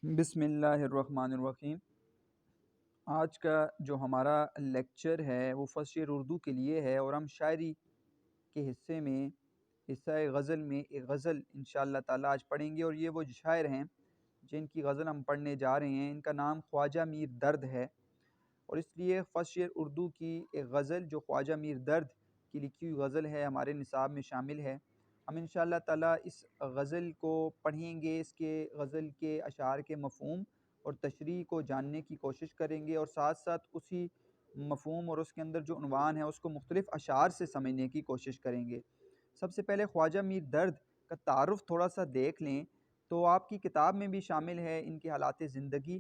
بسم اللہ الرحمن الرحیم۔ آج کا جو ہمارا لیکچر ہے وہ فرسٹ ایئر اردو کے لیے ہے، اور ہم شاعری کے حصے میں حصہ غزل میں ایک غزل انشاءاللہ تعالیٰ آج پڑھیں گے، اور یہ وہ شاعر ہیں جن کی غزل ہم پڑھنے جا رہے ہیں۔ ان کا نام خواجہ میر درد ہے، اور اس لیے فرسٹ ایئر اردو کی ایک غزل جو خواجہ میر درد کی لکھی ہوئی غزل ہے ہمارے نصاب میں شامل ہے۔ ہم انشاءاللہ تعالیٰ اس غزل کو پڑھیں گے، اس کے غزل کے اشعار کے مفہوم اور تشریح کو جاننے کی کوشش کریں گے، اور ساتھ ساتھ اسی مفہوم اور اس کے اندر جو عنوان ہے اس کو مختلف اشعار سے سمجھنے کی کوشش کریں گے۔ سب سے پہلے خواجہ میر درد کا تعارف تھوڑا سا دیکھ لیں تو آپ کی کتاب میں بھی شامل ہے ان کے حالات زندگی،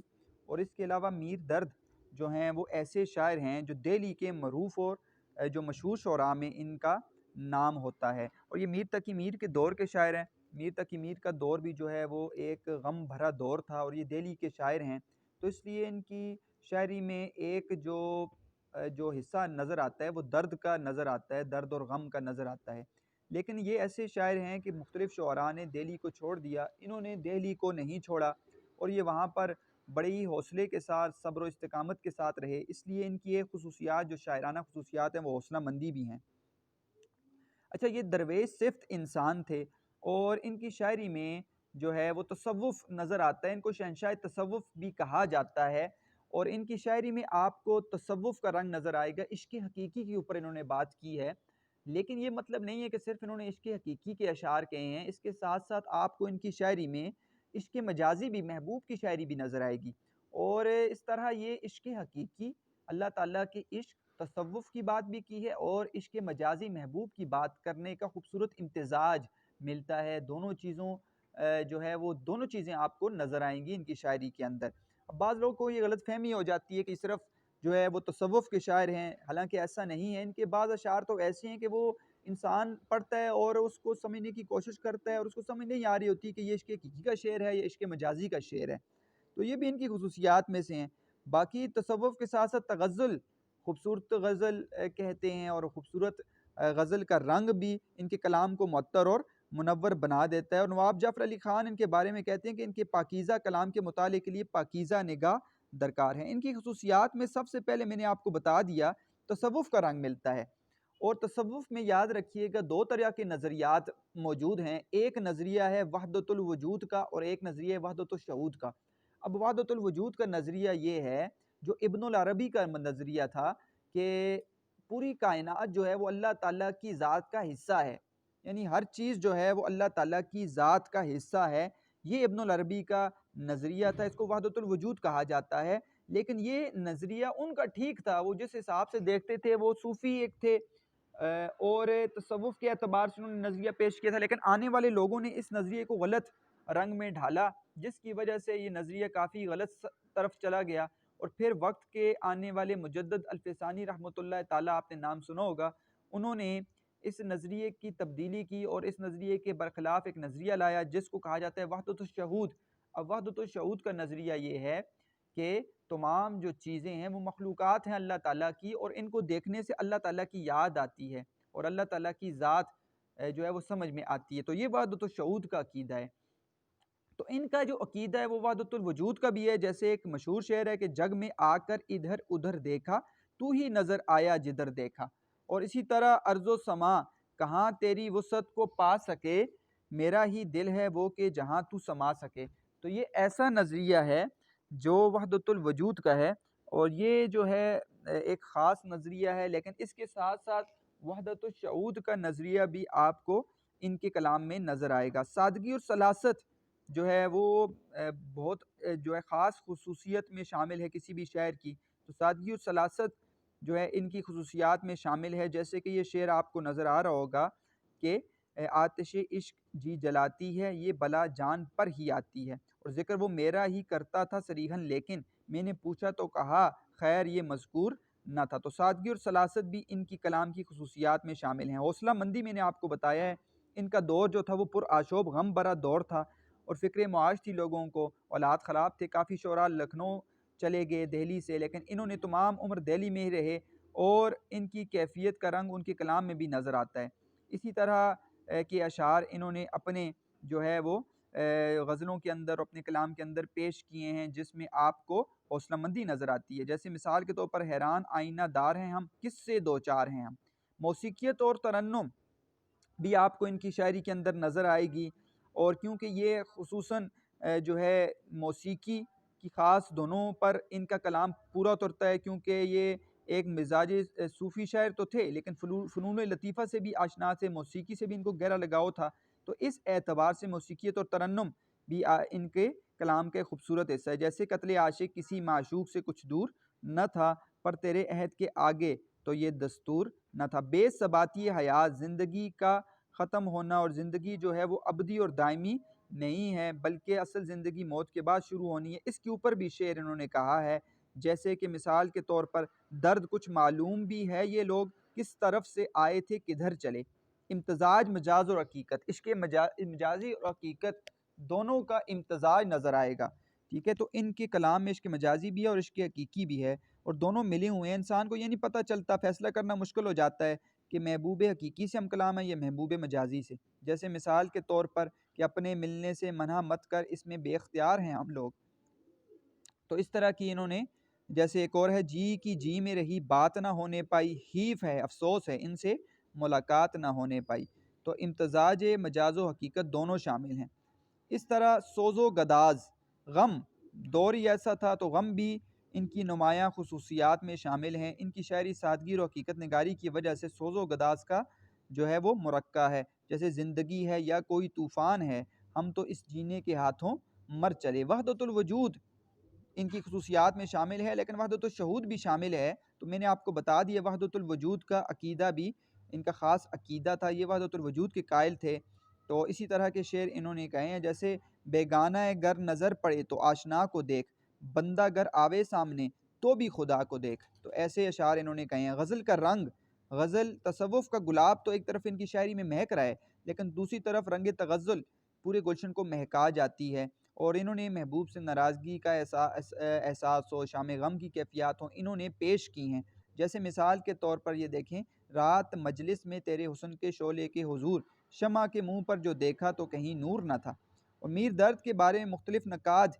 اور اس کے علاوہ میر درد جو ہیں وہ ایسے شاعر ہیں جو دہلی کے معروف اور جو مشہور شعراء میں ان کا نام ہوتا ہے، اور یہ میر تقی میر کے دور کے شاعر ہیں۔ میر تقی میر کا دور بھی جو ہے وہ ایک غم بھرا دور تھا، اور یہ دہلی کے شاعر ہیں، تو اس لیے ان کی شاعری میں ایک جو حصہ نظر آتا ہے وہ درد کا نظر آتا ہے، درد اور غم کا نظر آتا ہے۔ لیکن یہ ایسے شاعر ہیں کہ مختلف شعراء نے دہلی کو چھوڑ دیا، انہوں نے دہلی کو نہیں چھوڑا، اور یہ وہاں پر بڑے ہی حوصلے کے ساتھ صبر و استقامت کے ساتھ رہے، اس لیے ان کی ایک خصوصیات جو شاعرانہ خصوصیات ہیں وہ حوصلہ مندی بھی ہیں۔ اچھا، یہ درویش صفت انسان تھے، اور ان کی شاعری میں جو ہے وہ تصوف نظر آتا ہے، ان کو شہنشاہ تصوف بھی کہا جاتا ہے، اور ان کی شاعری میں آپ کو تصوف کا رنگ نظر آئے گا۔ عشق حقیقی کے اوپر انہوں نے بات کی ہے، لیکن یہ مطلب نہیں ہے کہ صرف انہوں نے عشق حقیقی کے اشعار کہے ہیں، اس کے ساتھ ساتھ آپ کو ان کی شاعری میں عشق مجازی بھی، محبوب کی شاعری بھی نظر آئے گی، اور اس طرح یہ عشق حقیقی، اللہ تعالیٰ کے عشق، تصوف کی بات بھی کی ہے، اور عشق مجازی محبوب کی بات کرنے کا خوبصورت امتزاج ملتا ہے۔ دونوں چیزوں جو ہے وہ دونوں چیزیں آپ کو نظر آئیں گی ان کی شاعری کے اندر۔ اب بعض لوگوں کو یہ غلط فہمی ہو جاتی ہے کہ صرف جو ہے وہ تصوف کے شاعر ہیں، حالانکہ ایسا نہیں ہے۔ ان کے بعض اشعار تو ایسے ہیں کہ وہ انسان پڑھتا ہے اور اس کو سمجھنے کی کوشش کرتا ہے، اور اس کو سمجھ نہیں آ رہی ہوتی کہ یہ عشق حقیقی کا شعر ہے یا عشق مجازی کا شعر ہے، تو یہ بھی ان کی خصوصیات میں سے ہیں۔ باقی تصوف کے ساتھ ساتھ تغزل، خوبصورت غزل کہتے ہیں، اور خوبصورت غزل کا رنگ بھی ان کے کلام کو معطر اور منور بنا دیتا ہے، اور نواب جعفر علی خان ان کے بارے میں کہتے ہیں کہ ان کے پاکیزہ کلام کے مطالعے کے لیے پاکیزہ نگاہ درکار ہے۔ ان کی خصوصیات میں سب سے پہلے میں نے آپ کو بتا دیا، تصوف کا رنگ ملتا ہے، اور تصوف میں یاد رکھیے گا دو طرح کے نظریات موجود ہیں، ایک نظریہ ہے وحدت الوجود کا، اور ایک نظریہ ہے وحدت الشہود کا۔ اب وحدت الوجود کا نظریہ یہ ہے جو ابن العربی کا نظریہ تھا کہ پوری کائنات جو ہے وہ اللہ تعالیٰ کی ذات کا حصہ ہے، یعنی ہر چیز جو ہے وہ اللہ تعالیٰ کی ذات کا حصہ ہے۔ یہ ابن العربی کا نظریہ تھا، اس کو وحدت الوجود کہا جاتا ہے۔ لیکن یہ نظریہ ان کا ٹھیک تھا، وہ جس حساب سے دیکھتے تھے، وہ صوفی ایک تھے، اور تصوف کے اعتبار سے انہوں نے نظریہ پیش کیا تھا، لیکن آنے والے لوگوں نے اس نظریے کو غلط رنگ میں ڈھالا، جس کی وجہ سے یہ نظریہ کافی غلط طرف چلا گیا، اور پھر وقت کے آنے والے مجدد الفسانی رحمۃ اللہ تعالیٰ، آپ نے نام سنا ہوگا، انہوں نے اس نظریے کی تبدیلی کی، اور اس نظریے کے برخلاف ایک نظریہ لایا جس کو کہا جاتا ہے وحدت الشہود۔ اب وحدت الشہود کا نظریہ یہ ہے کہ تمام جو چیزیں ہیں وہ مخلوقات ہیں اللہ تعالیٰ کی، اور ان کو دیکھنے سے اللہ تعالیٰ کی یاد آتی ہے، اور اللہ تعالیٰ کی ذات جو ہے وہ سمجھ میں آتی ہے، تو یہ وحدت الشہود کا عقیدہ ہے۔ تو ان کا جو عقیدہ ہے وہ وحدت الوجود کا بھی ہے، جیسے ایک مشہور شعر ہے کہ جگ میں آ کر ادھر ادھر دیکھا، تو ہی نظر آیا جدھر دیکھا، اور اسی طرح ارض و سما کہاں تیری وسعت کو پا سکے، میرا ہی دل ہے وہ کہ جہاں تو سما سکے۔ تو یہ ایسا نظریہ ہے جو وحدت الوجود کا ہے، اور یہ جو ہے ایک خاص نظریہ ہے، لیکن اس کے ساتھ ساتھ وحدت الشہود کا نظریہ بھی آپ کو ان کے کلام میں نظر آئے گا۔ سادگی اور سلاست جو ہے وہ بہت جو ہے خاص خصوصیت میں شامل ہے کسی بھی شاعر کی، تو سادگی اور سلاست جو ہے ان کی خصوصیات میں شامل ہے، جیسے کہ یہ شعر آپ کو نظر آ رہا ہوگا کہ آتش عشق جی جلاتی ہے، یہ بلا جان پر ہی آتی ہے، اور ذکر وہ میرا ہی کرتا تھا صریحاً، لیکن میں نے پوچھا تو کہا خیر یہ مذکور نہ تھا۔ تو سادگی اور سلاست بھی ان کی کلام کی خصوصیات میں شامل ہیں۔ حوصلہ مندی میں نے آپ کو بتایا ہے، ان کا دور جو تھا وہ پر آشوب غم برا دور تھا، اور فکر معاش تھی لوگوں کو، اولاد خراب تھے، کافی شعراء لکھنؤ چلے گئے دہلی سے، لیکن انہوں نے تمام عمر دہلی میں ہی رہے، اور ان کی کیفیت کا رنگ ان کے کلام میں بھی نظر آتا ہے۔ اسی طرح کے اشعار انہوں نے اپنے جو ہے وہ غزلوں کے اندر اپنے کلام کے اندر پیش کیے ہیں جس میں آپ کو حوصلہ مندی نظر آتی ہے. جیسے مثال کے طور پر حیران آئینہ دار ہیں ہم، کس سے دو چار ہیں ہم. موسیقیت اور ترنم بھی آپ کو ان کی شاعری کے اندر نظر آئے گی، اور کیونکہ یہ خصوصاً جو ہے موسیقی کی خاص دونوں پر ان کا کلام پورا اترتا ہے، کیونکہ یہ ایک مزاج صوفی شاعر تو تھے لیکن فنون لطیفہ سے بھی آشنا تھے، موسیقی سے بھی ان کو گہرا لگاؤ تھا. تو اس اعتبار سے موسیقیت اور ترنم بھی ان کے کلام کا خوبصورت حصہ ہے. جیسے قتل عاشق کسی معشوق سے کچھ دور نہ تھا، پر تیرے عہد کے آگے تو یہ دستور نہ تھا. بے ثباتی حیات، زندگی کا ختم ہونا، اور زندگی جو ہے وہ ابدی اور دائمی نہیں ہے بلکہ اصل زندگی موت کے بعد شروع ہونی ہے. اس کے اوپر بھی شعر انہوں نے کہا ہے. جیسے کہ مثال کے طور پر درد کچھ معلوم بھی ہے، یہ لوگ کس طرف سے آئے تھے کدھر چلے. امتزاج مجاز اور حقیقت، عشق مجازی اور حقیقت دونوں کا امتزاج نظر آئے گا. ٹھیک ہے، تو ان کے کلام میں عشق مجازی بھی ہے اور عشق حقیقی بھی ہے، اور دونوں ملے ہوئے ہیں. انسان کو یہ نہیں پتہ چلتا، فیصلہ کرنا مشکل ہو جاتا ہے کہ محبوب حقیقی سے ہم کلام ہے یا محبوب مجازی سے. جیسے مثال کے طور پر کہ اپنے ملنے سے منع مت کر، اس میں بے اختیار ہیں ہم لوگ. تو اس طرح کی انہوں نے، جیسے ایک اور ہے، جی کی جی میں رہی بات نہ ہونے پائی، حیف ہے افسوس ہے ان سے ملاقات نہ ہونے پائی. تو امتزاج مجاز و حقیقت دونوں شامل ہیں. اس طرح سوز و گداز، غم دور ہی ایسا تھا تو غم بھی ان کی نمایاں خصوصیات میں شامل ہیں. ان کی شاعری سادگی اور حقیقت نگاری کی وجہ سے سوز و گداز کا جو ہے وہ مرقع ہے. جیسے زندگی ہے یا کوئی طوفان ہے، ہم تو اس جینے کے ہاتھوں مر چلے. وحدت الوجود ان کی خصوصیات میں شامل ہے، لیکن وحدت الشہود بھی شامل ہے. تو میں نے آپ کو بتا دیا وحدت الوجود کا عقیدہ بھی ان کا خاص عقیدہ تھا، یہ وحدت الوجود کے قائل تھے. تو اسی طرح کے شعر انہوں نے کہے ہیں، جیسے بیگانہ گر نظر پڑے تو آشنا کو دیکھ، بندہ گر آوے سامنے تو بھی خدا کو دیکھ. تو ایسے اشعار انہوں نے کہے ہیں. غزل کا رنگ، غزل تصوف کا گلاب تو ایک طرف ان کی شاعری میں مہک رہا ہے، لیکن دوسری طرف رنگ تغزل پورے گلشن کو مہکا جاتی ہے. اور انہوں نے محبوب سے ناراضگی کا احساس ہو، شام غم کی کیفیات ہوں، انہوں نے پیش کی ہیں. جیسے مثال کے طور پر یہ دیکھیں، رات مجلس میں تیرے حسن کے شعلے کے حضور، شمع کے منہ پر جو دیکھا تو کہیں نور نہ تھا. اور میر درد کے بارے میں مختلف نقاد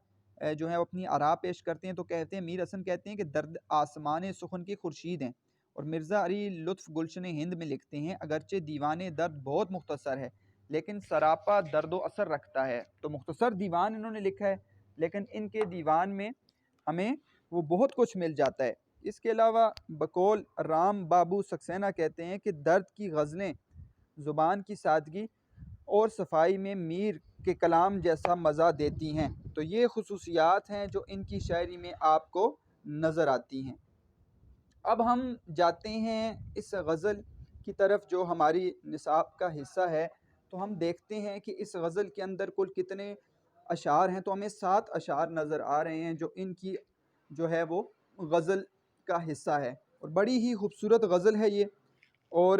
جو ہے اپنی آراء پیش کرتے ہیں. تو کہتے ہیں، میر حسن کہتے ہیں کہ درد آسمان سخن کے خورشید ہیں. اور مرزا علی لطف گلشن ہند میں لکھتے ہیں، اگرچہ دیوان درد بہت مختصر ہے لیکن سراپا درد و اثر رکھتا ہے. تو مختصر دیوان انہوں نے لکھا ہے، لیکن ان کے دیوان میں ہمیں وہ بہت کچھ مل جاتا ہے. اس کے علاوہ بقول رام بابو سکسینہ کہتے ہیں کہ درد کی غزلیں زبان کی سادگی اور صفائی میں میر کے کلام جیسا مزہ دیتی ہیں. تو یہ خصوصیات ہیں جو ان کی شاعری میں آپ کو نظر آتی ہیں. اب ہم جاتے ہیں اس غزل کی طرف جو ہماری نصاب کا حصہ ہے. تو ہم دیکھتے ہیں کہ اس غزل کے اندر کل کتنے اشعار ہیں. تو ہمیں 7 اشعار نظر آ رہے ہیں جو ان کی جو ہے وہ غزل کا حصہ ہے، اور بڑی ہی خوبصورت غزل ہے یہ. اور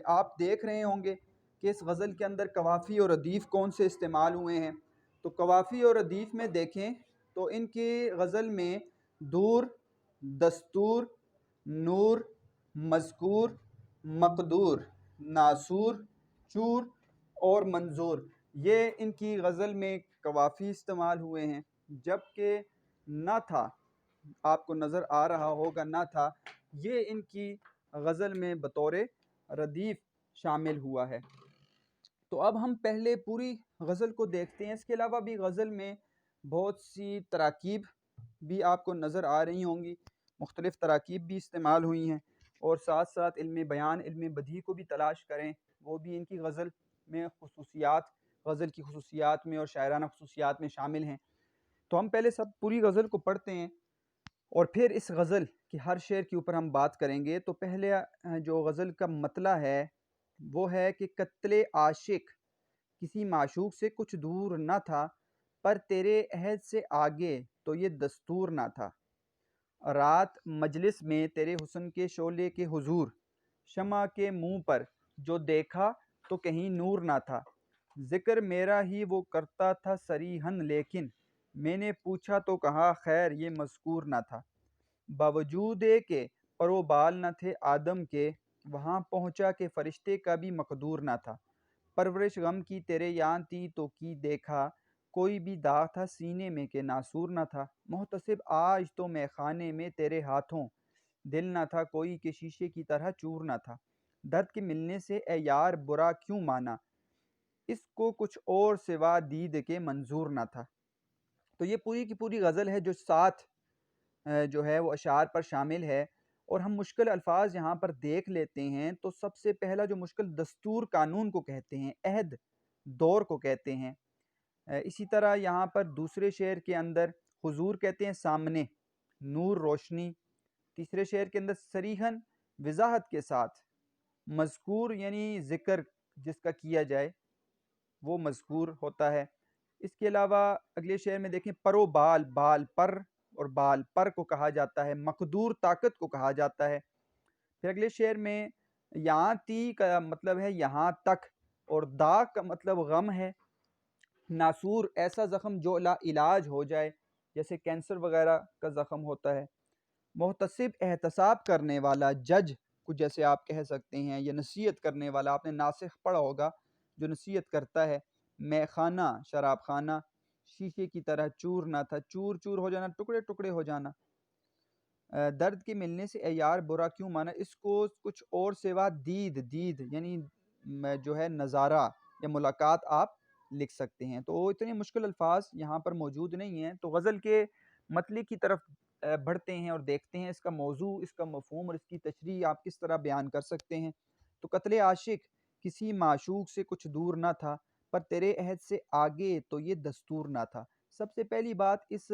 آپ دیکھ رہے ہوں گے کہ اس غزل کے اندر قوافی اور ردیف کون سے استعمال ہوئے ہیں. تو قوافی اور ردیف میں دیکھیں تو ان کی غزل میں دور، دستور، نور، مذکور، مقدور، ناصور، چور اور منظور، یہ ان کی غزل میں قوافی استعمال ہوئے ہیں. جبکہ نہ تھا، آپ کو نظر آ رہا ہوگا، نہ تھا یہ ان کی غزل میں بطور ردیف شامل ہوا ہے. تو اب ہم پہلے پوری غزل کو دیکھتے ہیں. اس کے علاوہ بھی غزل میں بہت سی تراکیب بھی آپ کو نظر آ رہی ہوں گی، مختلف تراکیب بھی استعمال ہوئی ہیں. اور ساتھ ساتھ علم بیان، علم بدیہی کو بھی تلاش کریں، وہ بھی ان کی غزل میں خصوصیات، غزل کی خصوصیات میں اور شاعرانہ خصوصیات میں شامل ہیں. تو ہم پہلے سب پوری غزل کو پڑھتے ہیں اور پھر اس غزل کی ہر شعر کے اوپر ہم بات کریں گے. تو پہلے جو غزل کا مطلع ہے وہ ہے کہ قتل عاشق کسی معشوق سے کچھ دور نہ تھا، پر تیرے عہد سے آگے تو یہ دستور نہ تھا. رات مجلس میں تیرے حسن کے شعلے کے حضور، شمع کے منہ پر جو دیکھا تو کہیں نور نہ تھا. ذکر میرا ہی وہ کرتا تھا صریحاً، لیکن میں نے پوچھا تو کہا خیر یہ مذکور نہ تھا. باوجود کہ پر و بال نہ تھے آدم کے، وہاں پہنچا کہ فرشتے کا بھی مقدور نہ تھا. پرورش غم کی تیرے یاں تھی تو کی دیکھا، کوئی بھی داغ تھا سینے میں کہ ناسور نہ تھا، محتسب آج تو میں خانے میں تیرے ہاتھوں، دل نہ تھا کوئی کہ شیشے کی طرح چور نہ تھا، درد کے ملنے سے اے یار برا کیوں مانا، اس کو کچھ اور سوا دید کے منظور نہ تھا۔ تو یہ پوری کی پوری غزل ہے جو 7 جو ہے وہ اشعار پر شامل ہے، اور ہم مشکل الفاظ یہاں پر دیکھ لیتے ہیں تو سب سے پہلا جو مشکل دستور قانون کو کہتے ہیں، عہد دور کو کہتے ہیں۔ اسی طرح یہاں پر دوسرے شعر کے اندر حضور کہتے ہیں سامنے، نور روشنی، تیسرے شعر کے اندر صریحاً وضاحت کے ساتھ، مذکور یعنی ذکر جس کا کیا جائے وہ مذکور ہوتا ہے۔ اس کے علاوہ اگلے شعر میں دیکھیں پرو بال، بال پر اور بال پر کو کہا جاتا ہے، مقدور طاقت کو کہا جاتا ہے۔ پھر اگلے شعر میں یہاں تی کا مطلب ہے یہاں تک، اور دا کا مطلب غم ہے، ناسور ایسا زخم جو لا علاج ہو جائے، جیسے کینسر وغیرہ کا زخم ہوتا ہے، محتسب احتساب کرنے والا، جج کو جیسے آپ کہہ سکتے ہیں، یا نصیحت کرنے والا، آپ نے ناسخ پڑھا ہوگا جو نصیحت کرتا ہے، میں خانہ شراب خانہ، شیشے کی طرح چور نہ تھا، چور چور ہو جانا، ٹکڑے ٹکڑے ہو جانا، درد کے ملنے سے اے یار برا کیوں مانا، اس کو کچھ اور سوا دید، دید یعنی جو ہے نظارہ یا ملاقات آپ لکھ سکتے ہیں۔ تو اتنے مشکل الفاظ یہاں پر موجود نہیں ہیں، تو غزل کے مطلع کی طرف بڑھتے ہیں اور دیکھتے ہیں اس کا موضوع، اس کا مفہوم اور اس کی تشریح آپ کس طرح بیان کر سکتے ہیں۔ تو قتل عاشق کسی معشوق سے کچھ دور نہ تھا، پر تیرے عہد سے آگے تو یہ دستور نہ تھا۔ سب سے پہلی بات اس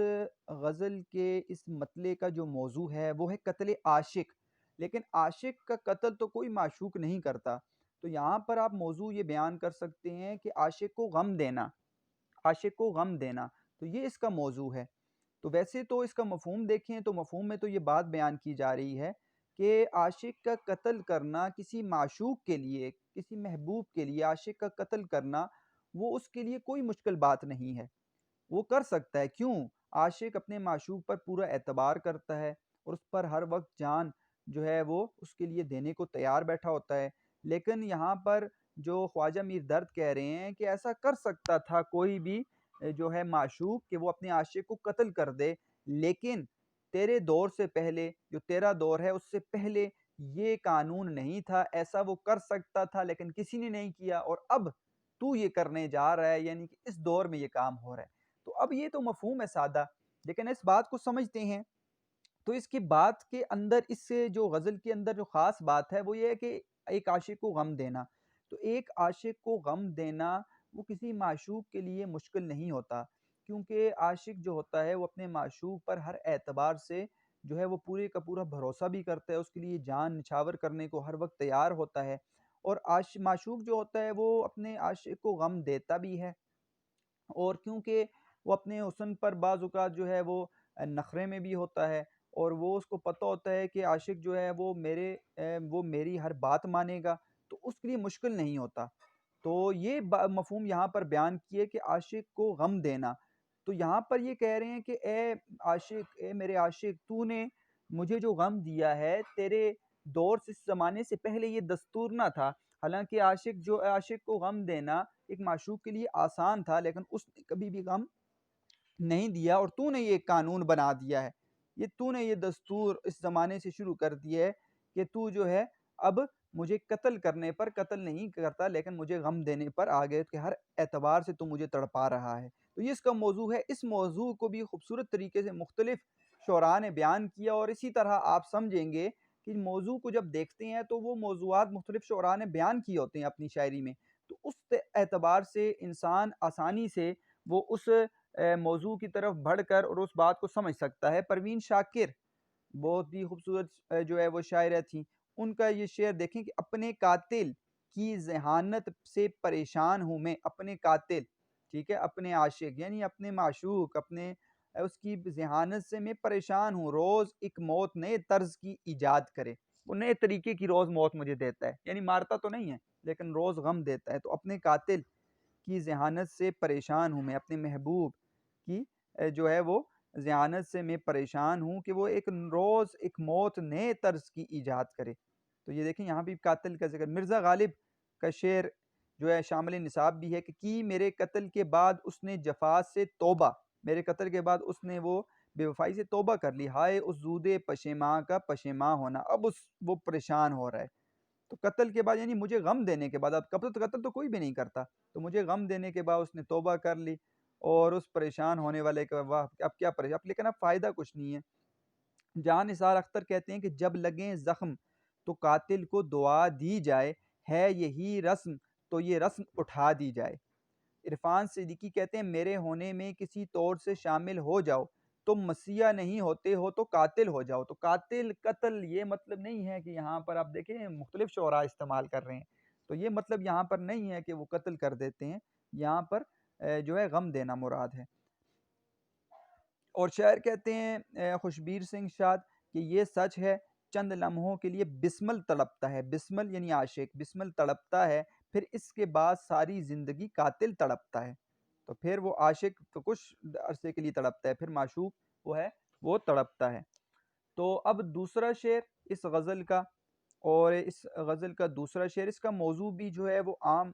غزل کے اس مطلع کا جو موضوع ہے وہ ہے قتل عاشق، لیکن عاشق کا قتل تو کوئی معشوق نہیں کرتا، تو یہاں پر آپ موضوع یہ بیان کر سکتے ہیں کہ عاشق کو غم دینا، عاشق کو غم دینا، تو یہ اس کا موضوع ہے۔ تو ویسے تو اس کا مفہوم دیکھیں تو مفہوم میں تو یہ بات بیان کی جا رہی ہے کہ عاشق کا قتل کرنا کسی معشوق کے لیے، کسی محبوب کے لیے عاشق کا قتل کرنا وہ اس کے لیے کوئی مشکل بات نہیں ہے، وہ کر سکتا ہے۔ کیوں؟ عاشق اپنے معشوق پر پورا اعتبار کرتا ہے اور اس پر ہر وقت جان جو ہے وہ اس کے لیے دینے کو تیار بیٹھا ہوتا ہے، لیکن یہاں پر جو خواجہ میر درد کہہ رہے ہیں کہ ایسا کر سکتا تھا کوئی بھی جو ہے معشوق کہ وہ اپنے عاشق کو قتل کر دے، لیکن تیرے دور سے پہلے، جو تیرا دور ہے اس سے پہلے یہ قانون نہیں تھا، ایسا وہ کر سکتا تھا لیکن کسی نے نہیں کیا، اور اب تو یہ کرنے جا رہا ہے، یعنی کہ اس دور میں یہ کام ہو رہا ہے۔ تو اب یہ تو مفہوم ہے سادہ، لیکن اس بات کو سمجھتے ہیں تو اس کی بات کے اندر، اس سے جو غزل کے اندر جو خاص بات ہے وہ یہ ہے کہ ایک عاشق کو غم دینا، تو ایک عاشق کو غم دینا وہ کسی معشوق کے لیے مشکل نہیں ہوتا، کیونکہ عاشق جو ہوتا ہے وہ اپنے معشوق پر ہر اعتبار سے جو ہے وہ پورے کا پورا بھروسہ بھی کرتا ہے، اس کے لیے جان نچھاور کرنے کو ہر وقت تیار ہوتا ہے، اور معشوق جو ہوتا ہے وہ اپنے عاشق کو غم دیتا بھی ہے، اور کیونکہ وہ اپنے حسن پر بعض اوقات جو ہے وہ نخرے میں بھی ہوتا ہے، اور وہ اس کو پتہ ہوتا ہے کہ عاشق جو ہے وہ میری ہر بات مانے گا، تو اس کے لیے مشکل نہیں ہوتا۔ تو یہ مفہوم یہاں پر بیان کیے کہ عاشق کو غم دینا، تو یہاں پر یہ کہہ رہے ہیں کہ اے عاشق، اے میرے عاشق، تو نے مجھے جو غم دیا ہے تیرے دور سے، اس زمانے سے پہلے یہ دستور نہ تھا، حالانکہ عاشق کو غم دینا ایک معشوق کے لیے آسان تھا، لیکن اس نے کبھی بھی غم نہیں دیا، اور تو نے یہ قانون بنا دیا ہے، تو نے یہ دستور اس زمانے سے شروع کر دیا ہے کہ تو جو ہے اب مجھے قتل کرنے پر قتل نہیں کرتا، لیکن مجھے غم دینے پر آگے کہ ہر اعتبار سے تو مجھے تڑپا رہا ہے۔ تو یہ اس کا موضوع ہے۔ اس موضوع کو بھی خوبصورت طریقے سے مختلف شعراء نے بیان کیا، اور اسی طرح آپ سمجھیں گے کہ موضوع کو جب دیکھتے ہیں تو وہ موضوعات مختلف شعراء نے بیان کیے ہوتے ہیں اپنی شاعری میں، تو اس اعتبار سے انسان آسانی سے وہ اس موضوع کی طرف بڑھ کر اور اس بات کو سمجھ سکتا ہے۔ پروین شاکر بہت ہی خوبصورت جو ہے وہ شاعرہ تھیں، ان کا یہ شعر دیکھیں کہ اپنے قاتل کی ذہانت سے پریشان ہوں میں، اپنے قاتل، ٹھیک ہے، اپنے عاشق یعنی اپنے معشوق، اپنے اس کی ذہانت سے میں پریشان ہوں، روز ایک موت نئے طرز کی ایجاد کرے، وہ نئے طریقے کی روز موت مجھے دیتا ہے، یعنی مارتا تو نہیں ہے لیکن روز غم دیتا ہے۔ تو اپنے قاتل کی ذہانت سے پریشان ہوں میں، اپنے محبوب کی جو ہے وہ ذہانت سے میں پریشان ہوں کہ وہ ایک روز ایک موت نئے طرز کی ایجاد کرے۔ تو یہ دیکھیں یہاں بھی قاتل کا ذکر۔ مرزا غالب کا شعر جو ہے شامل نصاب بھی ہے کہ کی میرے قتل کے بعد اس نے جفا سے توبہ، میرے قتل کے بعد اس نے وہ بے وفائی سے توبہ کر لی، ہائے اس زود پشیماں کا پشیماں ہونا، اب وہ پریشان ہو رہا ہے۔ تو قتل کے بعد یعنی مجھے غم دینے کے بعد، اب قتل تو کوئی بھی نہیں کرتا، تو مجھے غم دینے کے بعد اس نے توبہ کر لی، اور اس پریشان ہونے والے کا واہ اب کیا پریشان، اب لیکن اب فائدہ کچھ نہیں ہے۔ جہاں نثار اختر کہتے ہیں کہ جب لگیں زخم تو قاتل کو دعا دی جائے، ہے یہی رسم تو یہ رسم اٹھا دی جائے۔ عرفان صدیقی کہتے ہیں میرے ہونے میں کسی طور سے شامل ہو جاؤ، تم مسیح نہیں ہوتے ہو تو قاتل ہو جاؤ۔ تو قاتل قتل یہ مطلب نہیں ہے کہ یہاں پر آپ دیکھیں مختلف شعراء استعمال کر رہے ہیں، تو یہ مطلب یہاں پر نہیں ہے کہ وہ قتل کر دیتے ہیں، یہاں پر جو ہے غم دینا مراد ہے۔ اور شاعر کہتے ہیں خوشبیر سنگھ شاد کہ یہ سچ ہے چند لمحوں کے لیے بسمل تڑپتا ہے، بسمل یعنی عاشق، بسمل تڑپتا ہے، پھر اس کے بعد ساری زندگی قاتل تڑپتا ہے۔ تو پھر وہ عاشق تو کچھ عرصے کے لیے تڑپتا ہے، پھر معشوق وہ ہے وہ تڑپتا ہے۔ تو اب دوسرا شعر اس غزل کا، اور اس غزل کا دوسرا شعر، اس کا موضوع بھی جو ہے وہ عام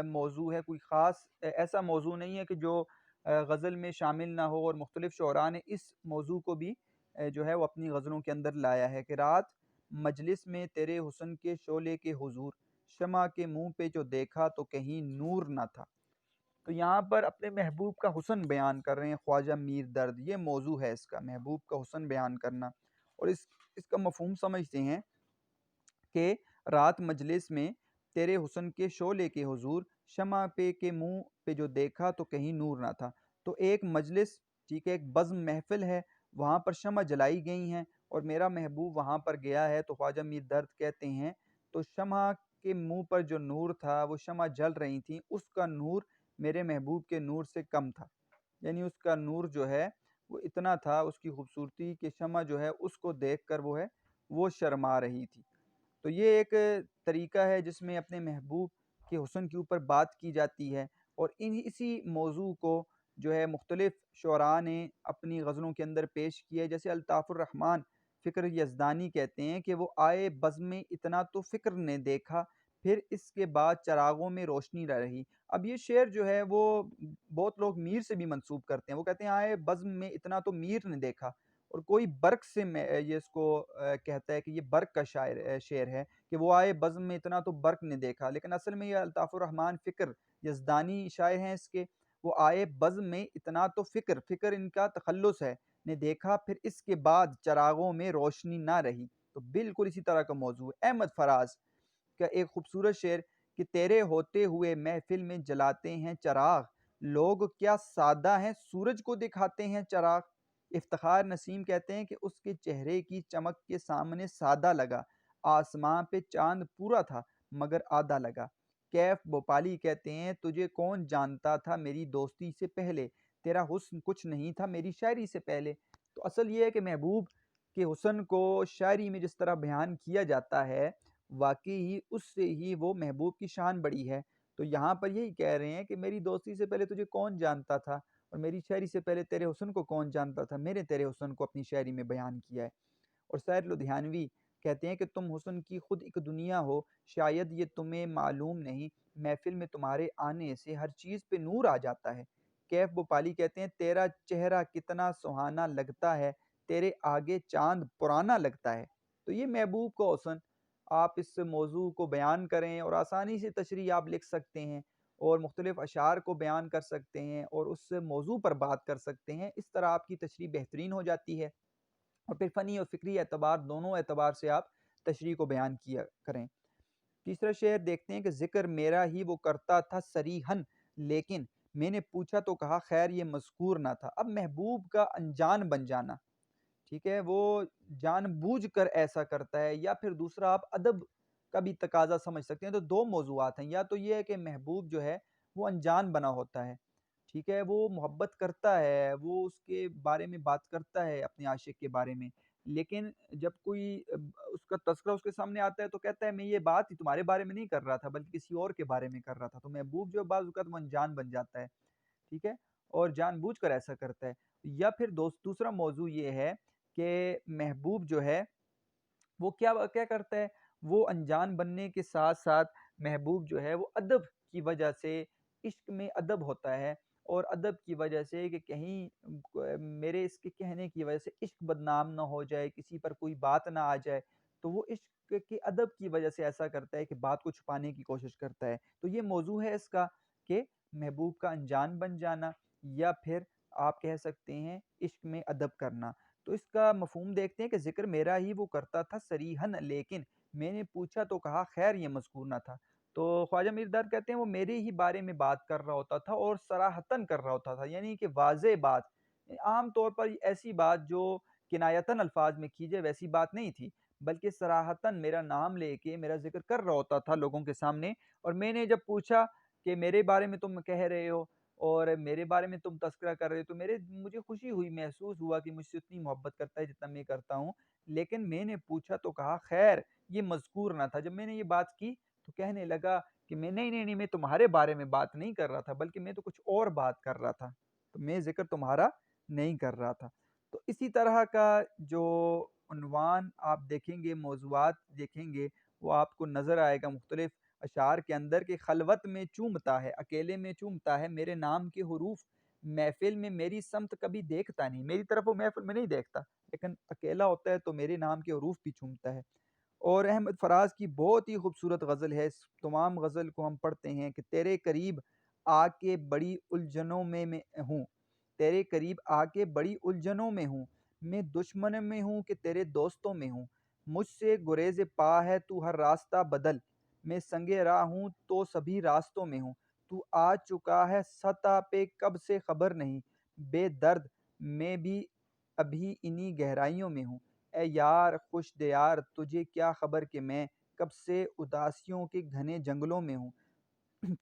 موضوع ہے، کوئی خاص ایسا موضوع نہیں ہے کہ جو غزل میں شامل نہ ہو، اور مختلف شعراء نے اس موضوع کو بھی جو ہے وہ اپنی غزلوں کے اندر لایا ہے کہ رات مجلس میں تیرے حسن کے شعلے کے حضور، شمع کے منہ پہ جو دیکھا تو کہیں نور نہ تھا۔ تو یہاں پر اپنے محبوب کا حسن بیان کر رہے ہیں خواجہ میر درد، یہ موضوع ہے اس کا، محبوب کا حسن بیان کرنا، اور اس کا مفہوم سمجھتے ہیں کہ رات مجلس میں تیرے حسن کے شعلے کے حضور، شمع پہ کے منہ پہ جو دیکھا تو کہیں نور نہ تھا۔ تو ایک مجلس، ٹھیک ہے، ایک بزم محفل ہے، وہاں پر شمع جلائی گئی ہیں اور میرا محبوب وہاں پر گیا ہے، تو خواجہ میر درد کہتے ہیں تو شمع کے منہ پر جو نور تھا، وہ شمع جل رہی تھیں، اس کا نور میرے محبوب کے نور سے کم تھا، یعنی اس کا نور جو ہے وہ اتنا تھا، اس کی خوبصورتی کہ شمع جو ہے اس کو دیکھ کر وہ ہے وہ شرما رہی تھی۔ تو یہ ایک طریقہ ہے جس میں اپنے محبوب کے حسن کے اوپر بات کی جاتی ہے، اور اسی موضوع کو جو ہے مختلف شعراء نے اپنی غزلوں کے اندر پیش کیا ہے، جیسے الطاف الرحمن فکر یزدانی کہتے ہیں کہ وہ آئے بزم میں اتنا تو فکر نے دیکھا، پھر اس کے بعد چراغوں میں روشنی نہ رہی۔ اب یہ شعر جو ہے وہ بہت لوگ میر سے بھی منسوب کرتے ہیں، وہ کہتے ہیں آئے بزم میں اتنا تو میر نے دیکھا، اور کوئی برق سے یہ اس کو کہتا ہے کہ یہ برق کا شعر ہے کہ وہ آئے بزم میں اتنا تو برق نے دیکھا، لیکن اصل میں یہ الطاف الرحمن فکر یزدانی شاعر ہیں اس کے، وہ آئے بزم میں اتنا تو فکر ان کا تخلص ہے، نے دیکھا، پھر اس کے بعد چراغوں میں روشنی نہ رہی۔ تو بالکل اسی طرح کا موضوع ہے۔ احمد فراز کا ایک خوبصورت شعر کہ تیرے ہوتے ہوئے محفل میں جلاتے ہیں چراغ، لوگ کیا سادہ ہیں سورج کو دکھاتے ہیں چراغ۔ افتخار نسیم کہتے ہیں کہ اس کے چہرے کی چمک کے سامنے سادہ لگا، آسماں پہ چاند پورا تھا مگر آدھا لگا۔ کیف بھوپالی کہتے ہیں تجھے کون جانتا تھا میری دوستی سے پہلے، تیرا حسن کچھ نہیں تھا میری شاعری سے پہلے۔ تو اصل یہ ہے کہ محبوب کے حسن کو شاعری میں جس طرح بیان کیا جاتا ہے، واقعی ہی اس سے ہی وہ محبوب کی شان بڑی ہے۔ تو یہاں پر یہی کہہ رہے ہیں کہ میری دوستی سے پہلے تجھے کون جانتا تھا، اور میری شاعری سے پہلے تیرے حسن کو کون جانتا تھا، میرے تیرے حسن کو اپنی شاعری میں بیان کیا ہے۔ اور سعید لدھیانوی کہتے ہیں کہ تم حسن کی خود ایک دنیا ہو، شاید یہ تمہیں معلوم نہیں، محفل میں تمہارے آنے سے ہر چیز پہ نور آ جاتا ہے۔ کیف بھوپالی کہتے ہیں تیرا چہرہ کتنا سہانا لگتا ہے، تیرے آگے چاند پرانا لگتا ہے۔ تو یہ محبوب کا حسن، آپ اس موضوع کو بیان کریں اور آسانی سے تشریح آپ لکھ سکتے ہیں، اور مختلف اشعار کو بیان کر سکتے ہیں، اور اس موضوع پر بات کر سکتے ہیں، اس طرح آپ کی تشریح بہترین ہو جاتی ہے، اور پھر فنی اور فکری اعتبار دونوں اعتبار سے آپ تشریح کو بیان کیا کریں۔ تیسرا شعر دیکھتے ہیں کہ ذکر میرا ہی وہ کرتا تھا صریحاً، لیکن میں نے پوچھا تو کہا خیر یہ مذکور نہ تھا۔ اب محبوب کا انجان بن جانا، ٹھیک ہے، وہ جان بوجھ کر ایسا کرتا ہے، یا پھر دوسرا آپ ادب کا بھی تقاضا سمجھ سکتے ہیں۔ تو دو موضوعات ہیں، یا تو یہ ہے کہ محبوب جو ہے وہ انجان بنا ہوتا ہے، ٹھیک ہے، وہ محبت کرتا ہے، وہ اس کے بارے میں بات کرتا ہے اپنے عاشق کے بارے میں، لیکن جب کوئی اس کا تذکرہ اس کے سامنے آتا ہے تو کہتا ہے میں یہ بات ہی تمہارے بارے میں نہیں کر رہا تھا بلکہ کسی اور کے بارے میں کر رہا تھا۔ تو محبوب جو بعض اوقات وہ انجان بن جاتا ہے، ٹھیک ہے، اور جان بوجھ کر ایسا کرتا ہے۔ یا پھر دوسرا موضوع یہ ہے کہ محبوب جو ہے وہ کیا کرتا ہے، وہ انجان بننے کے ساتھ ساتھ محبوب جو ہے وہ ادب کی وجہ سے عشق میں ادب ہوتا ہے، اور ادب کی وجہ سے کہ کہیں میرے اس کے کہنے کی وجہ سے عشق بدنام نہ ہو جائے، کسی پر کوئی بات نہ آ جائے، تو وہ عشق کے ادب کی وجہ سے ایسا کرتا ہے کہ بات کو چھپانے کی کوشش کرتا ہے۔ تو یہ موضوع ہے اس کا کہ محبوب کا انجان بن جانا، یا پھر آپ کہہ سکتے ہیں عشق میں ادب کرنا۔ تو اس کا مفہوم دیکھتے ہیں کہ ذکر میرا ہی وہ کرتا تھا صریحاً، لیکن میں نے پوچھا تو کہا خیر یہ مذکور نہ تھا۔ تو خواجہ میر داد کہتے ہیں وہ میرے ہی بارے میں بات کر رہا ہوتا تھا، اور صراحتاً کر رہا ہوتا تھا، یعنی کہ واضح بات۔ عام طور پر ایسی بات جو کنایتاً الفاظ میں کی جائے ویسی بات نہیں تھی، بلکہ صراحتاً میرا نام لے کے میرا ذکر کر رہا ہوتا تھا لوگوں کے سامنے۔ اور میں نے جب پوچھا کہ میرے بارے میں تم کہہ رہے ہو اور میرے بارے میں تم تذکرہ کر رہے ہو، تو مجھے خوشی ہوئی، محسوس ہوا کہ مجھ سے اتنی محبت کرتا ہے جتنا میں کرتا ہوں۔ لیکن میں نے پوچھا تو کہا خیر یہ مذکور نہ تھا۔ جب میں نے یہ بات کی تو کہنے لگا کہ نہیں میں تمہارے بارے میں بات نہیں کر رہا تھا، بلکہ میں تو کچھ اور بات کر رہا تھا، تو میں ذکر تمہارا نہیں کر رہا تھا۔ تو اسی طرح کا جو عنوان آپ دیکھیں گے، موضوعات دیکھیں گے، وہ آپ کو نظر آئے گا مختلف اشعار کے اندر کہ خلوت میں چومتا ہے، اکیلے میں چومتا ہے میرے نام کے حروف، محفل میں میری سمت کبھی دیکھتا نہیں، میری طرف وہ محفل میں نہیں دیکھتا، لیکن اکیلا ہوتا ہے تو میرے نام کے حروف بھی چومتا ہے۔ اور احمد فراز کی بہت ہی خوبصورت غزل ہے، اس تمام غزل کو ہم پڑھتے ہیں کہ تیرے قریب آ کے بڑی الجھنوں میں ہوں، تیرے قریب آ کے بڑی الجھنوں میں ہوں، میں دشمن میں ہوں کہ تیرے دوستوں میں ہوں، مجھ سے گریز پا ہے تو ہر راستہ بدل، میں سنگ راہ ہوں تو سبھی راستوں میں ہوں، تو آ چکا ہے سطح پہ کب سے خبر نہیں، بے درد میں بھی ابھی انہی گہرائیوں میں ہوں، اے یار خوش دیار تجھے کیا خبر کہ میں کب سے اداسیوں کے گھنے جنگلوں میں ہوں،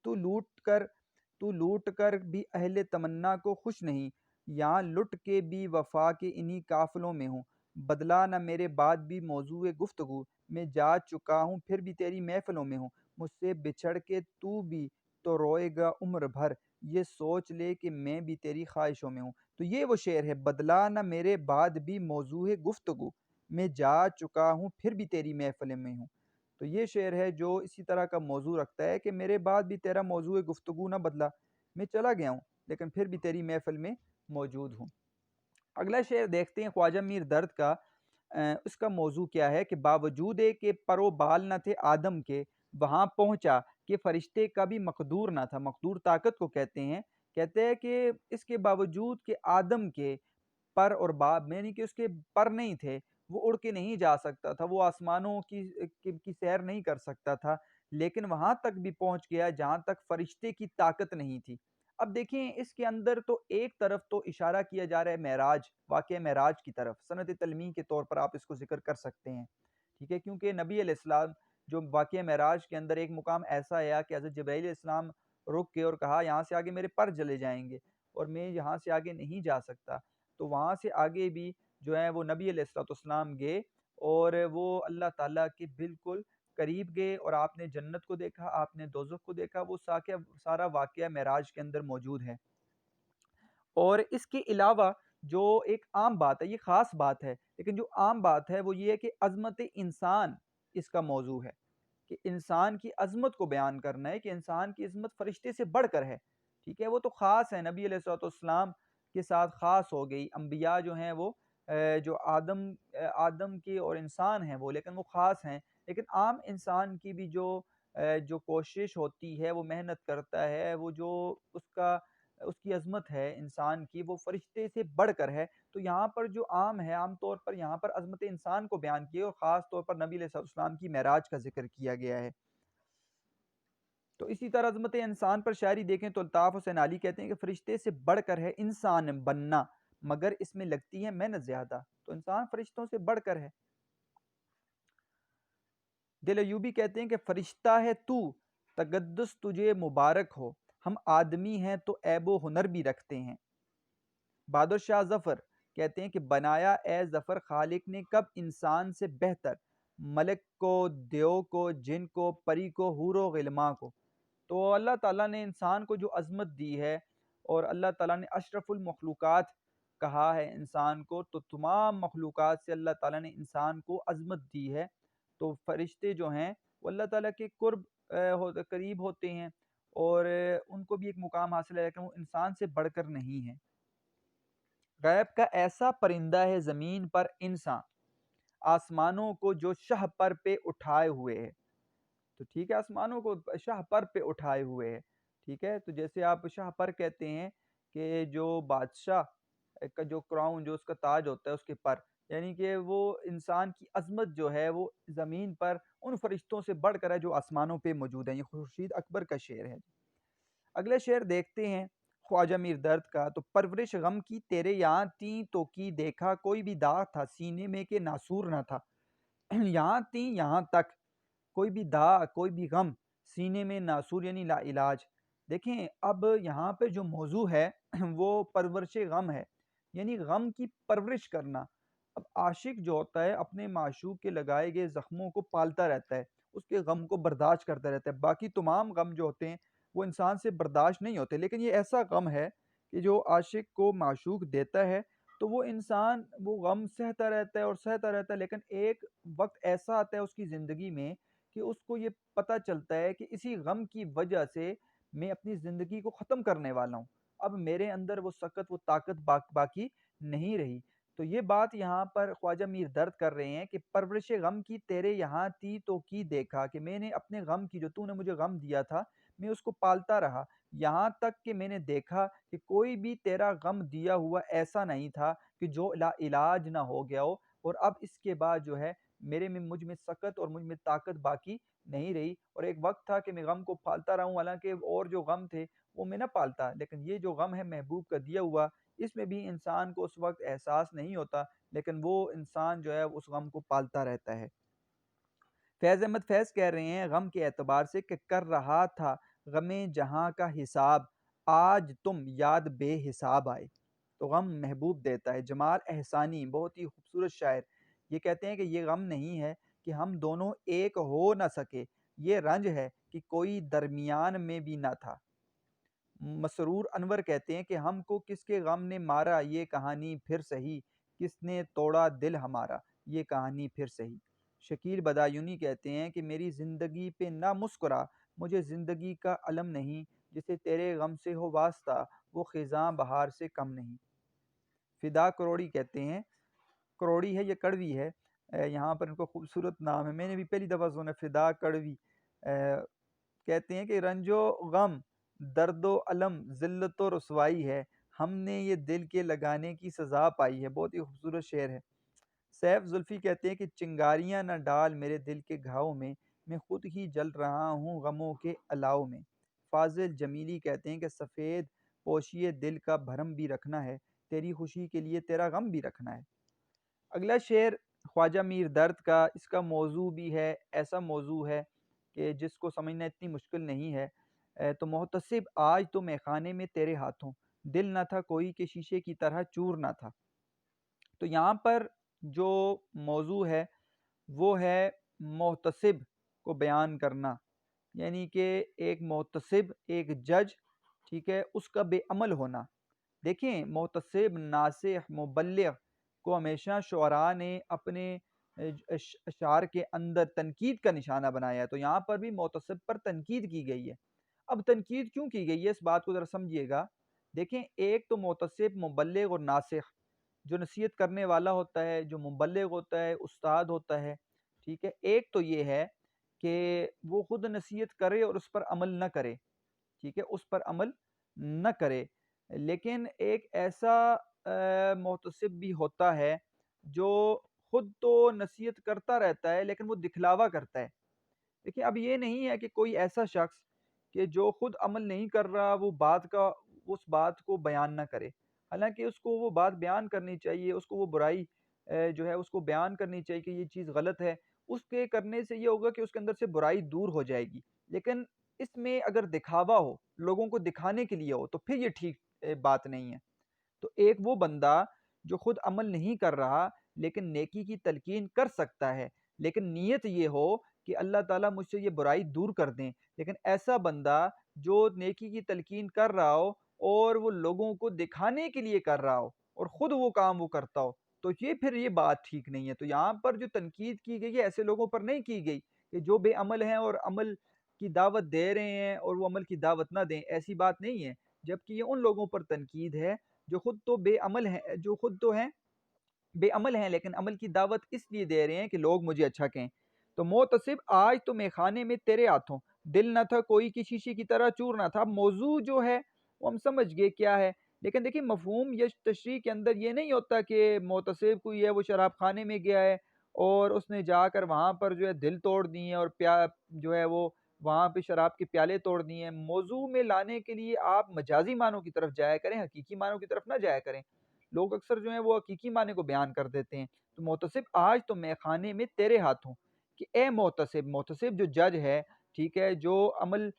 تو لوٹ کر بھی اہل تمنا کو خوش نہیں، یہاں لٹ کے بھی وفا کے انہی قافلوں میں ہوں، بدلا نہ میرے بعد بھی موضوع گفتگو، میں جا چکا ہوں پھر بھی تیری محفلوں میں ہوں، مجھ سے بچھڑ کے تو بھی تو روئے گا عمر بھر، یہ سوچ لے کہ میں بھی تیری خواہشوں میں ہوں۔ تو یہ وہ شعر ہے، بدلا نہ میرے بعد بھی موضوع گفتگو، میں جا چکا ہوں پھر بھی تیری محفل میں ہوں۔ تو یہ شعر ہے جو اسی طرح کا موضوع رکھتا ہے کہ میرے بعد بھی تیرا موضوع گفتگو نہ بدلا، میں چلا گیا ہوں لیکن پھر بھی تیری محفل میں موجود ہوں۔ اگلا شعر دیکھتے ہیں خواجہ میر درد کا۔ اس کا موضوع کیا ہے کہ باوجود کہ پر و بال نہ تھے آدم کے، وہاں پہنچا کہ فرشتے کا بھی مقدور نہ تھا، مقدور طاقت کو کہتے ہیں۔ کہتے ہیں کہ اس کے باوجود کہ آدم کے پر اور باب یعنی کہ اس کے پر نہیں تھے، وہ اڑ کے نہیں جا سکتا تھا، وہ آسمانوں کی سیر نہیں کر سکتا تھا، لیکن وہاں تک بھی پہنچ گیا جہاں تک فرشتے کی طاقت نہیں تھی۔ اب دیکھیں اس کے اندر تو ایک طرف تو اشارہ کیا جا رہا ہے معراج، واقعہ معراج کی طرف، سند تلمیح کے طور پر آپ اس کو ذکر کر سکتے ہیں، ٹھیک ہے، کیونکہ نبی علیہ السلام جو واقعہ معراج کے اندر ایک مقام ایسا آیا کہ حضرت جبرائیل علیہ السلام رک کے اور کہا یہاں سے آگے میرے پر جلے جائیں گے اور میں یہاں سے آگے نہیں جا سکتا، تو وہاں سے آگے بھی جو ہے وہ نبی علیہ السلام گئے اور وہ اللہ تعالیٰ کے بالکل قریب گئے، اور آپ نے جنت کو دیکھا، آپ نے دوزخ کو دیکھا، وہ سارا واقعہ معراج کے اندر موجود ہے۔ اور اس کے علاوہ جو ایک عام بات ہے، یہ خاص بات ہے، لیکن جو عام بات ہے وہ یہ ہے کہ عظمت انسان اس کا موضوع ہے، کہ انسان کی عظمت کو بیان کرنا ہے کہ انسان کی عظمت فرشتے سے بڑھ کر ہے، ٹھیک ہے، وہ تو خاص ہے، نبی علیہ السلام کے ساتھ خاص ہو گئی، انبیاء جو ہیں وہ جو آدم کے اور انسان ہیں وہ، لیکن وہ خاص ہیں، لیکن عام انسان کی بھی جو کوشش ہوتی ہے، وہ محنت کرتا ہے، وہ جو اس کی عظمت ہے انسان کی، وہ فرشتے سے بڑھ کر ہے۔ تو یہاں پر جو عام طور پر یہاں پر عظمت انسان کو بیان کیا اور خاص طور پر نبی علیہ السلام کی معراج کا ذکر کیا گیا ہے۔ تو اسی طرح عظمت انسان پر شاعری دیکھیں تو الطاف حسین علی کہتے ہیں کہ فرشتے سے بڑھ کر ہے انسان بننا، مگر اس میں لگتی ہے محنت زیادہ، تو انسان فرشتوں سے بڑھ کر ہے۔ دل ایوبی کہتے ہیں کہ فرشتہ ہے تو، تقدس تجھے مبارک ہو، ہم آدمی ہیں تو عیب و ہنر بھی رکھتے ہیں۔ بہادر شاہ ظفر کہتے ہیں کہ بنایا اے ظفر خالق نے کب انسان سے بہتر، ملک کو، دیو کو، جن کو، پری کو، حور و غلماں کو۔ تو اللہ تعالیٰ نے انسان کو جو عظمت دی ہے، اور اللہ تعالیٰ نے اشرف المخلوقات کہا ہے انسان کو، تو تمام مخلوقات سے اللہ تعالیٰ نے انسان کو عظمت دی ہے۔ تو فرشتے جو ہیں وہ اللہ تعالیٰ کے قریب ہوتے ہیں، اور ان کو بھی ایک مقام حاصل ہے، لیکن وہ انسان سے بڑھ کر نہیں ہے۔ غیب کا ایسا پرندہ ہے زمین پر انسان، آسمانوں کو جو شاہ پر پہ اٹھائے ہوئے ہے۔ تو ٹھیک ہے، آسمانوں کو شاہ پر پہ اٹھائے ہوئے ہے، ٹھیک ہے۔ تو جیسے آپ شاہ پر کہتے ہیں کہ جو بادشاہ کا جو کراؤن، جو اس کا تاج ہوتا ہے اس کے پر، یعنی کہ وہ انسان کی عظمت جو ہے وہ زمین پر ان فرشتوں سے بڑھ کر ہے جو آسمانوں پہ موجود ہیں۔ یہ خورشید اکبر کا شعر ہے۔ اگلے شعر دیکھتے ہیں خواجہ میر درد کا۔ تو پرورش غم کی تیرے یہاں تیں تو کی دیکھا، کوئی بھی داغ تھا سینے میں کہ ناسور نہ تھا۔ یہاں تیں یہاں تک، کوئی بھی داغ کوئی بھی غم سینے میں ناسور یعنی لا علاج۔ دیکھیں اب یہاں پہ جو موضوع ہے وہ پرورش غم ہے، یعنی غم کی پرورش کرنا۔ اب عاشق جو ہوتا ہے اپنے معشوق کے لگائے گئے زخموں کو پالتا رہتا ہے، اس کے غم کو برداشت کرتا رہتا ہے۔ باقی تمام غم جو ہوتے ہیں وہ انسان سے برداشت نہیں ہوتے، لیکن یہ ایسا غم ہے کہ جو عاشق کو معشوق دیتا ہے تو وہ انسان وہ غم سہتا رہتا ہے اور سہتا رہتا ہے، لیکن ایک وقت ایسا آتا ہے اس کی زندگی میں کہ اس کو یہ پتہ چلتا ہے کہ اسی غم کی وجہ سے میں اپنی زندگی کو ختم کرنے والا ہوں، اب میرے اندر وہ سکت وہ طاقت باقی نہیں رہی۔ تو یہ بات یہاں پر خواجہ میر درد کر رہے ہیں کہ پرورش غم کی تیرے یہاں تھی تو کی دیکھا، کہ میں نے اپنے غم کی، جو تو نے مجھے غم دیا تھا، میں اس کو پالتا رہا، یہاں تک کہ میں نے دیکھا کہ کوئی بھی تیرا غم دیا ہوا ایسا نہیں تھا کہ جو لا علاج نہ ہو گیا ہو، اور اب اس کے بعد جو ہے مجھ میں سکت اور مجھ میں طاقت باقی نہیں رہی۔ اور ایک وقت تھا کہ میں غم کو پالتا رہا ہوں، حالانکہ اور جو غم تھے وہ میں نہ پالتا، لیکن یہ جو غم ہے محبوب کا دیا ہوا، اس میں بھی انسان کو اس وقت احساس نہیں ہوتا، لیکن وہ انسان جو ہے اس غم کو پالتا رہتا ہے۔ فیض احمد فیض کہہ رہے ہیں غم کے اعتبار سے کہ کر رہا تھا غم جہاں کا حساب، آج تم یاد بے حساب آئے۔ تو غم محبوب دیتا ہے۔ جمال احسانی بہت ہی خوبصورت شاعر، یہ کہتے ہیں کہ یہ غم نہیں ہے کہ ہم دونوں ایک ہو نہ سکے، یہ رنج ہے کہ کوئی درمیان میں بھی نہ تھا۔ مسرور انور کہتے ہیں کہ ہم کو کس کے غم نے مارا، یہ کہانی پھر سہی، کس نے توڑا دل ہمارا، یہ کہانی پھر سہی۔ شکیل بدایونی کہتے ہیں کہ میری زندگی پہ نہ مسکرا، مجھے زندگی کا علم نہیں، جسے تیرے غم سے ہو واسطہ وہ خزاں بہار سے کم نہیں۔ فدا کروڑی کہتے ہیں، کروڑی ہے یہ کڑوی ہے، یہاں پر ان کو خوبصورت نام ہے، میں نے بھی پہلی دفعہ سنا فدا کڑوی۔ کہتے ہیں کہ رنج و غم، درد و علم، ذلت و رسوائی ہے، ہم نے یہ دل کے لگانے کی سزا پائی ہے۔ بہت ہی خوبصورت شعر ہے۔ سیف زلفی کہتے ہیں کہ چنگاریاں نہ ڈال میرے دل کے گھاؤ میں خود ہی جل رہا ہوں غموں کے الاؤ میں۔ فاضل جمیلی کہتے ہیں کہ سفید پوشیے دل کا بھرم بھی رکھنا ہے، تیری خوشی کے لیے تیرا غم بھی رکھنا ہے۔ اگلا شعر خواجہ میر درد کا، اس کا موضوع بھی ہے ایسا موضوع ہے کہ جس کو سمجھنا اتنی مشکل نہیں ہے۔ تو محتسب آج تو میں خانے میں تیرے ہاتھوں، دل نہ تھا کوئی کہ شیشے کی طرح چور نہ تھا۔ تو یہاں پر جو موضوع ہے وہ ہے محتسب کو بیان کرنا، یعنی کہ ایک محتسب ایک جج، ٹھیک ہے، اس کا بے عمل ہونا۔ دیکھیں محتسب، ناصح، مبلغ کو ہمیشہ شعراء نے اپنے اشعار کے اندر تنقید کا نشانہ بنایا ہے، تو یہاں پر بھی محتسب پر تنقید کی گئی ہے۔ اب تنقید کیوں کی گئی ہے اس بات کو ذرا سمجھیے گا۔ دیکھیں ایک تو محتسب، مبلغ اور ناصح، جو نصیحت کرنے والا ہوتا ہے، جو مبلغ ہوتا ہے، استاد ہوتا ہے، ٹھیک ہے، ایک تو یہ ہے کہ وہ خود نصیحت کرے اور اس پر عمل نہ کرے، ٹھیک ہے، اس پر عمل نہ کرے، لیکن ایک ایسا محتسب بھی ہوتا ہے جو خود تو نصیحت کرتا رہتا ہے لیکن وہ دکھلاوا کرتا ہے۔ دیکھیں اب یہ نہیں ہے کہ کوئی ایسا شخص کہ جو خود عمل نہیں کر رہا وہ اس بات کو بیان نہ کرے، حالانکہ اس کو وہ بات بیان کرنی چاہیے، اس کو وہ برائی جو ہے اس کو بیان کرنی چاہیے کہ یہ چیز غلط ہے، اس کے کرنے سے یہ ہوگا کہ اس کے اندر سے برائی دور ہو جائے گی۔ لیکن اس میں اگر دکھاوا ہو، لوگوں کو دکھانے کے لیے ہو، تو پھر یہ ٹھیک بات نہیں ہے۔ تو ایک وہ بندہ جو خود عمل نہیں کر رہا لیکن نیکی کی تلقین کر سکتا ہے، لیکن نیت یہ ہو کہ اللہ تعالیٰ مجھ سے یہ برائی دور کر دیں، لیکن ایسا بندہ جو نیکی کی تلقین کر رہا ہو اور وہ لوگوں کو دکھانے کے لیے کر رہا ہو اور خود وہ کام وہ کرتا ہو، تو پھر یہ بات ٹھیک نہیں ہے۔ تو یہاں پر جو تنقید کی گئی ہے ایسے لوگوں پر نہیں کی گئی کہ جو بے عمل ہیں اور عمل کی دعوت دے رہے ہیں اور وہ عمل کی دعوت نہ دیں، ایسی بات نہیں ہے، جبکہ یہ ان لوگوں پر تنقید ہے جو خود تو بے عمل ہیں، جو خود تو ہیں بے عمل ہیں لیکن عمل کی دعوت اس لیے دے رہے ہیں کہ لوگ مجھے اچھا کہیں۔ تو محتسب آج تو میخانے میں تیرے ہاتھوں، دل نہ تھا کوئی کی شیشے کی طرح چور نہ تھا۔ موضوع جو ہے وہ ہم سمجھ گئے کیا ہے، لیکن دیکھیں مفہوم یا تشریح کے اندر یہ نہیں ہوتا کہ محتسب کوئی ہے وہ شراب خانے میں گیا ہے اور اس نے جا کر وہاں پر جو ہے دل توڑ دیے اور جو ہے وہ وہاں پہ شراب کے پیالے توڑ دیے ہیں۔ موضوع میں لانے کے لیے آپ مجازی معنوں کی طرف جایا کریں، حقیقی معنوں کی طرف نہ جایا کریں۔ لوگ اکثر جو ہیں وہ حقیقی معنی کو بیان کر دیتے ہیں۔ تو محتسب آج تو میخانے میں تیرے ہاتھوں، کہ اے محتسب، محتسب جو جج ہے، ٹھیک ہے، جو عمل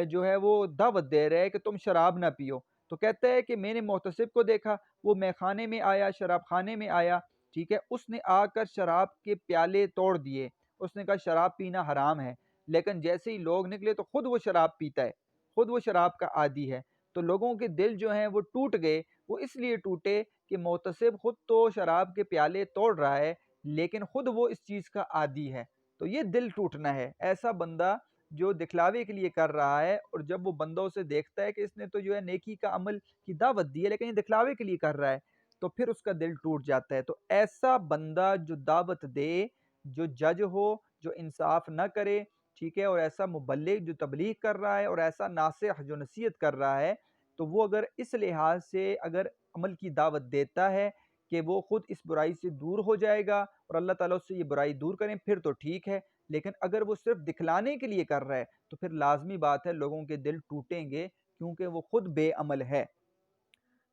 جو ہے وہ دعوت دے رہے ہے کہ تم شراب نہ پیو، تو کہتا ہے کہ میں نے محتسب کو دیکھا، وہ میخانے میں آیا، شراب خانے میں آیا، ٹھیک ہے، اس نے آ کر شراب کے پیالے توڑ دیے، اس نے کہا شراب پینا حرام ہے، لیکن جیسے ہی لوگ نکلے تو خود وہ شراب پیتا ہے، خود وہ شراب کا عادی ہے۔ تو لوگوں کے دل جو ہیں وہ ٹوٹ گئے، وہ اس لیے ٹوٹے کہ محتسب خود تو شراب کے پیالے توڑ رہا ہے لیکن خود وہ اس چیز کا عادی ہے، تو یہ دل ٹوٹنا ہے۔ ایسا بندہ جو دکھلاوے کے لیے کر رہا ہے اور جب وہ بندہ اسے دیکھتا ہے کہ اس نے تو جو ہے نیکی کا عمل کی دعوت دی ہے لیکن یہ دکھلاوے کے لیے کر رہا ہے، تو پھر اس کا دل ٹوٹ جاتا ہے۔ تو ایسا بندہ جو دعوت دے، جو جج ہو، جو انصاف نہ کرے، ٹھیک ہے، اور ایسا مبلغ جو تبلیغ کر رہا ہے اور ایسا ناصح جو نصیحت کر رہا ہے، تو وہ اگر اس لحاظ سے اگر عمل کی دعوت دیتا ہے کہ وہ خود اس برائی سے دور ہو جائے گا اور اللہ تعالیٰ اس سے یہ برائی دور کریں، پھر تو ٹھیک ہے، لیکن اگر وہ صرف دکھلانے کے لیے کر رہا ہے تو پھر لازمی بات ہے لوگوں کے دل ٹوٹیں گے کیونکہ وہ خود بے عمل ہے۔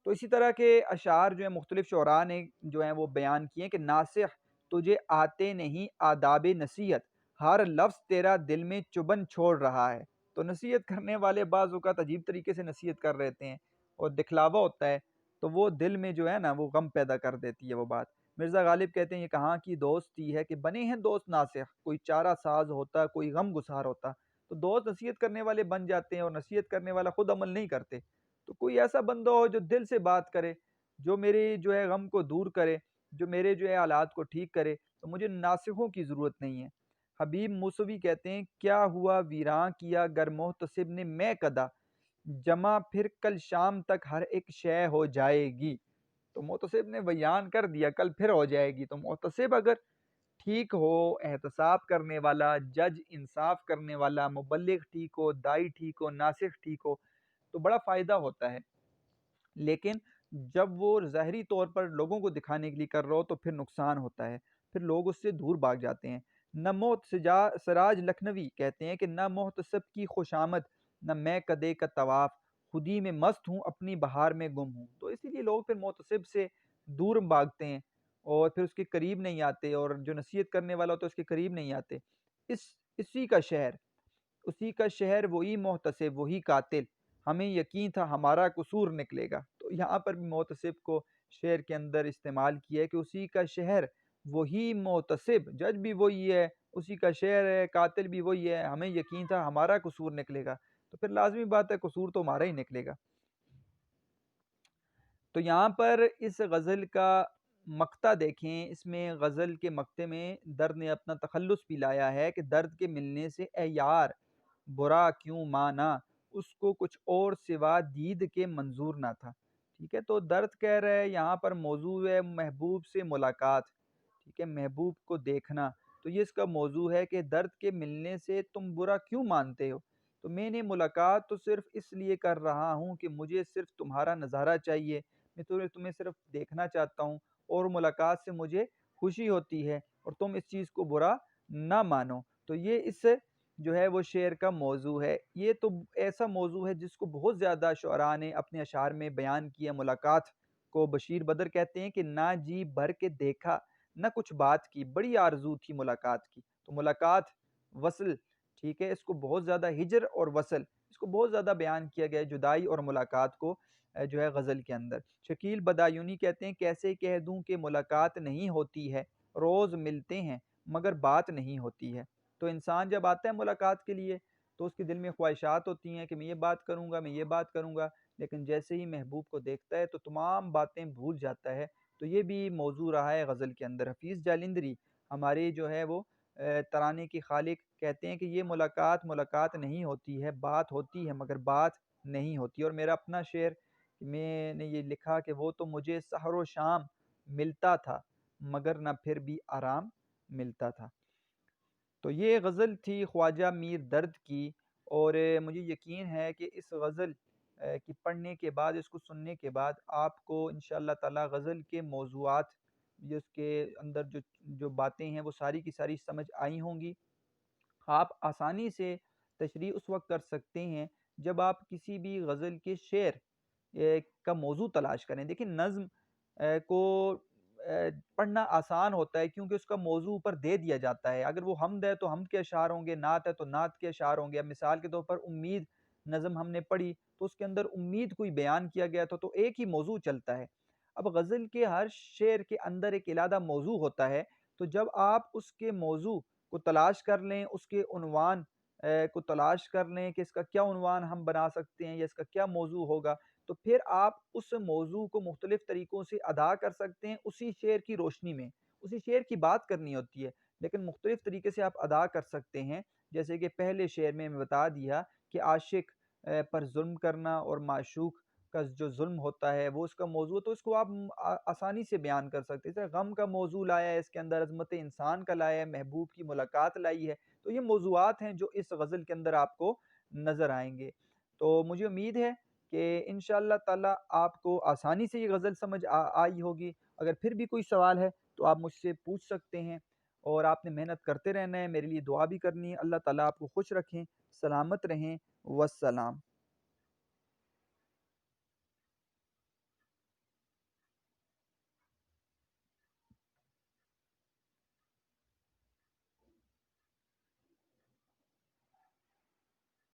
تو اسی طرح کے اشعار جو ہیں مختلف شعراء نے جو ہیں وہ بیان کیے کہ ناصح تجھے آتے نہیں آداب نصیحت، ہر لفظ تیرا دل میں چبن چھوڑ رہا ہے۔ تو نصیحت کرنے والے بعض اوقات عجیب طریقے سے نصیحت کر رہتے ہیں اور دکھلاوا ہوتا ہے تو وہ دل میں جو ہے نا وہ غم پیدا کر دیتی ہے وہ بات۔ مرزا غالب کہتے ہیں یہ کہاں کی دوستی ہے کہ بنے ہیں دوست ناصح، کوئی چارہ ساز ہوتا کوئی غم گسار ہوتا۔ تو دوست نصیحت کرنے والے بن جاتے ہیں اور نصیحت کرنے والا خود عمل نہیں کرتے۔ تو کوئی ایسا بندہ ہو جو دل سے بات کرے، جو میرے جو ہے غم کو دور کرے، جو میرے جو ہے حالات کو ٹھیک کرے، تو مجھے ناصحوں کی ضرورت نہیں ہے۔ حبیب موسوی کہتے ہیں کیا ہوا ویراں کیا گر محتسب نے میں قدا، جمع پھر کل شام تک ہر ایک شے ہو جائے گی۔ تو محتسب نے بیان کر دیا کل پھر ہو جائے گی۔ تو محتسب اگر ٹھیک ہو، احتساب کرنے والا، جج انصاف کرنے والا، مبلغ ٹھیک ہو، دائی ٹھیک ہو، ناصح ٹھیک ہو، تو بڑا فائدہ ہوتا ہے۔ لیکن جب وہ ظاہری طور پر لوگوں کو دکھانے کے لیے کر رہا ہو تو پھر نقصان ہوتا ہے، پھر لوگ اس سے دور بھاگ جاتے ہیں۔ نہ سراج لکھنوی کہتے ہیں کہ نہ محتسب کی خوش آمد، نہ میں کدے کا طواف، خودی میں مست ہوں اپنی بہار میں گم ہوں۔ تو اسی لیے لوگ پھر محتسب سے دور بھاگتے ہیں اور پھر اس کے قریب نہیں آتے، اور جو نصیحت کرنے والا ہوتا ہے اس کے قریب نہیں آتے۔ اس اسی کا شہر، اسی کا شہر وہی محتسب وہی قاتل، ہمیں یقین تھا ہمارا قصور نکلے گا۔ تو یہاں پر بھی محتسب کو شعر کے اندر استعمال کیا ہے کہ اسی کا شہر وہی محتسب، جج بھی وہی ہے، اسی کا شعر ہے، قاتل بھی وہی ہے، ہمیں یقین تھا ہمارا قصور نکلے گا۔ تو پھر لازمی بات ہے قصور تو ہمارا ہی نکلے گا۔ تو یہاں پر اس غزل کا مقطع دیکھیں، اس میں غزل کے مقطع میں درد نے اپنا تخلص بھی لایا ہے کہ درد کے ملنے سے اے یار برا کیوں مانا، اس کو کچھ اور سوا دید کے منظور نہ تھا۔ ٹھیک ہے، تو درد کہہ رہا ہے یہاں پر موضوع ہے محبوب سے ملاقات، ٹھیک ہے، محبوب کو دیکھنا، تو یہ اس کا موضوع ہے کہ درد کے ملنے سے تم برا کیوں مانتے ہو۔ تو میں نے ملاقات تو صرف اس لیے کر رہا ہوں کہ مجھے صرف تمہارا نظارہ چاہیے، میں تمہیں صرف دیکھنا چاہتا ہوں اور ملاقات سے مجھے خوشی ہوتی ہے، اور تم اس چیز کو برا نہ مانو۔ تو یہ اس جو ہے وہ شعر کا موضوع ہے۔ یہ تو ایسا موضوع ہے جس کو بہت زیادہ شعراء نے اپنے اشعار میں بیان کیا۔ ملاقات کو بشیر بدر کہتے ہیں کہ نہ جی بھر کے دیکھا نہ کچھ بات کی، بڑی آرزو تھی ملاقات کی۔ تو ملاقات، وصل، ٹھیک ہے، اس کو بہت زیادہ ہجر اور وصل اس کو بہت زیادہ بیان کیا گیا ہے، جدائی اور ملاقات کو جو ہے غزل کے اندر۔ شکیل بدایونی کہتے ہیں کیسے کہہ دوں کہ ملاقات نہیں ہوتی ہے، روز ملتے ہیں مگر بات نہیں ہوتی ہے۔ تو انسان جب آتا ہے ملاقات کے لیے تو اس کے دل میں خواہشات ہوتی ہیں کہ میں یہ بات کروں گا، میں یہ بات کروں گا، لیکن جیسے ہی محبوب کو دیکھتا ہے تو تمام باتیں بھول جاتا ہے۔ تو یہ بھی موضوع رہا ہے غزل کے اندر۔ حفیظ جالندری ہمارے جو ہے وہ ترانے کے خالق کہتے ہیں کہ یہ ملاقات ملاقات نہیں ہوتی ہے، بات ہوتی ہے مگر بات نہیں ہوتی۔ اور میرا اپنا شعر میں نے یہ لکھا کہ وہ تو مجھے سحر و شام ملتا تھا مگر نہ پھر بھی آرام ملتا تھا۔ تو یہ غزل تھی خواجہ میر درد کی، اور مجھے یقین ہے کہ اس غزل کی پڑھنے کے بعد، اس کو سننے کے بعد آپ کو انشاءاللہ تعالی غزل کے موضوعات، جس کے اندر جو باتیں ہیں وہ ساری کی ساری سمجھ آئی ہوں گی۔ آپ آسانی سے تشریح اس وقت کر سکتے ہیں جب آپ کسی بھی غزل کے شعر کا موضوع تلاش کریں۔ دیکھیں نظم کو پڑھنا آسان ہوتا ہے کیونکہ اس کا موضوع اوپر دے دیا جاتا ہے۔ اگر وہ حمد ہے تو حمد کے اشعار ہوں گے، نعت ہے تو نعت کے اشعار ہوں گے۔ اب مثال کے طور پر امید نظم ہم نے پڑھی تو اس کے اندر امید کوئی بیان کیا گیا تھا تو ایک ہی موضوع چلتا ہے۔ اب غزل کے ہر شعر کے اندر ایک علیحدہ موضوع ہوتا ہے، تو جب آپ اس کے موضوع کو تلاش کر لیں، اس کے عنوان کو تلاش کر لیں کہ اس کا کیا عنوان ہم بنا سکتے ہیں یا اس کا کیا موضوع ہوگا، تو پھر آپ اس موضوع کو مختلف طریقوں سے ادا کر سکتے ہیں اسی شعر کی روشنی میں۔ اسی شعر کی بات کرنی ہوتی ہے لیکن مختلف طریقے سے آپ ادا کر سکتے ہیں۔ جیسے کہ پہلے شعر میں بتا دیا کہ عاشق پر ظلم کرنا اور معشوق کا جو ظلم ہوتا ہے وہ اس کا موضوع، تو اس کو آپ آسانی سے بیان کر سکتے ہیں۔ غم کا موضوع لایا ہے اس کے اندر، عظمت انسان کا لایا ہے، محبوب کی ملاقات لائی ہے، تو یہ موضوعات ہیں جو اس غزل کے اندر آپ کو نظر آئیں گے۔ تو مجھے امید ہے کہ انشاءاللہ تعالی آپ کو آسانی سے یہ غزل سمجھ آئی ہوگی۔ اگر پھر بھی کوئی سوال ہے تو آپ مجھ سے پوچھ سکتے ہیں، اور آپ نے محنت کرتے رہنا ہے، میرے لیے دعا بھی کرنی ہے۔ اللہ تعالیٰ آپ کو خوش رکھیں، سلامت رہیں، والسلام۔